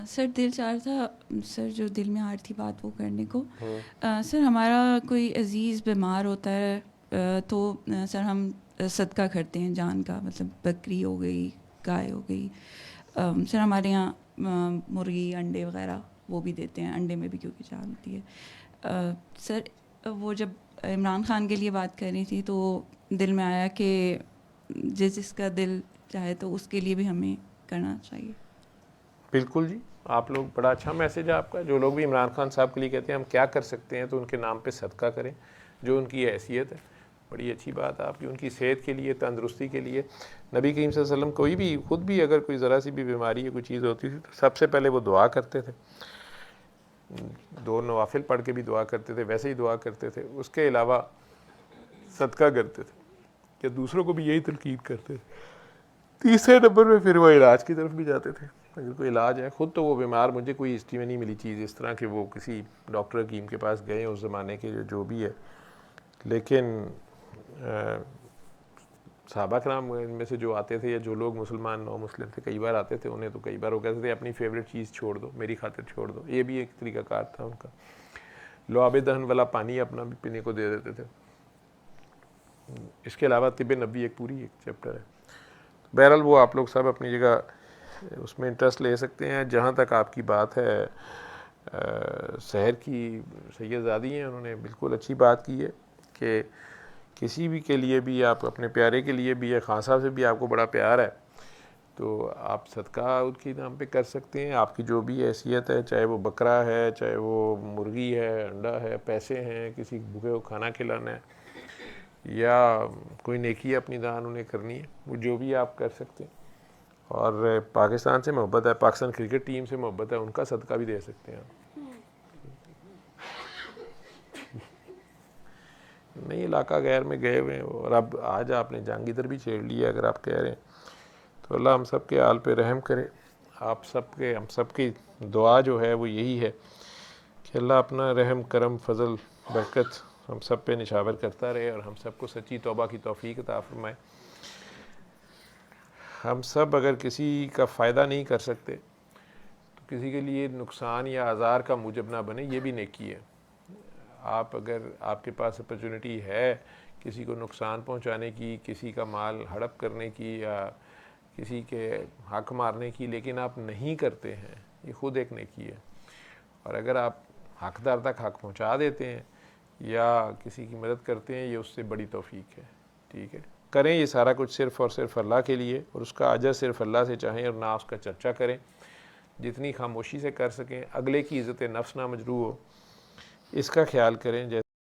Sir दिल चाह रहा था सर, जो दिल में आ रही थी बात वो करने को। सर हमारा कोई अजीज़ बीमार होता है तो सर हम सदका करते हैं जान का, मतलब बकरी हो गई, गाय हो गई। सर हमारे यहाँ मुर्गी अंडे वगैरह वो भी देते हैं, अंडे में भी क्योंकि जान होती है। सर वो जब इमरान खान के लिए बात कर रही थी तो दिल में आया कि जिसका दिल चाहे तो उसके लिए भी हमें करना चाहिए। बिल्कुल जी, आप लोग, बड़ा अच्छा मैसेज है आपका। जो लोग भी इमरान खान साहब के लिए कहते हैं हम क्या कर सकते हैं, तो उनके नाम पे सदका करें, जो उनकी हैसियत है। बड़ी अच्छी बात है आपकी, उनकी सेहत के लिए, तंदुरुस्ती के लिए। नबी करीम सल्लल्लाहु अलैहि वसल्लम कोई भी, खुद भी अगर कोई ज़रा सी भी बीमारी या कोई चीज़ होती थी तो सबसे पहले वो दुआ करते थे। 2 नवाफिल पढ़ के भी दुआ करते थे, वैसे ही दुआ करते थे। उसके अलावा सदका करते थे, या दूसरों को भी यही तलकीद करते थे। तीसरे नंबर में फिर वो इलाज की तरफ भी जाते थे। अगर कोई इलाज है, खुद तो वो बीमार, मुझे कोई हिस्ट्री में नहीं मिली चीज़ इस तरह कि वो किसी डॉक्टर हकीम के पास गए उस ज़माने के, जो भी है। लेकिन सहाबा कराम में से जो आते थे, या जो लोग मुसलमान नौ मुस्लिम थे, कई बार आते थे, उन्हें तो कई बार वो कहते थे अपनी फेवरेट चीज़ छोड़ दो, मेरी खातिर छोड़ दो। ये भी एक तरीक़ाकार था उनका। लुआब दहन वाला पानी अपना भी पीने को दे देते थे। इसके अलावा तिब नबी एक पूरी एक चैप्टर है। बहरहाल वो आप लोग सब अपनी जगह उसमें इंटरेस्ट ले सकते हैं। जहाँ तक आपकी बात है शहर की, सैयदज़ादी हैं, उन्होंने बिल्कुल अच्छी बात की है कि किसी भी के लिए भी, आप अपने प्यारे के लिए भी, या खान साहब से भी आपको बड़ा प्यार है तो आप सदका उनके नाम पे कर सकते हैं। आपकी जो भी हैसियत है, चाहे वो बकरा है, चाहे वो मुर्गी है, अंडा है, पैसे हैं, किसी भूखे को खाना खिलाना है, या कोई नेकी अपनी दान उन्हें करनी है, वो जो भी आप कर सकते हैं। और पाकिस्तान से मोहब्बत है, पाकिस्तान क्रिकेट टीम से मोहब्बत है, उनका सदका भी दे सकते हैं आप। नहीं, इलाका गैर में गए हुए हैं, और अब आज आपने जंग इधर भी छेड़ लिया अगर आप कह रहे हैं, तो अल्लाह हम सब के हाल पे रहम करे। आप सबके, हम सब की दुआ जो है वो यही है कि अल्लाह अपना रहम करम फजल बरकत हम सब पे निशावर करता रहे, और हम सबको सच्ची तौबा की तौफीक अता फरमाए। हम सब अगर किसी का फ़ायदा नहीं कर सकते तो किसी के लिए नुकसान या आज़ार का मूजब ना बने, ये भी नेकी है। आप अगर, आपके पास अपॉर्चुनिटी है किसी को नुकसान पहुंचाने की, किसी का माल हड़प करने की, या किसी के हक मारने की, लेकिन आप नहीं करते हैं, ये खुद एक नेकी है। और अगर आप हकदार तक हक पहुंचा देते हैं या किसी की मदद करते हैं, ये उससे बड़ी तौफीक है। ठीक है, करें ये सारा कुछ सिर्फ़ और सिर्फ अल्लाह के लिए, और उसका अजर सिर्फ अल्लाह से चाहें, और ना उसका चर्चा करें। जितनी खामोशी से कर सकें, अगले की इज़्ज़त नफ्स ना मजरूह हो, इसका ख्याल करें। जैसे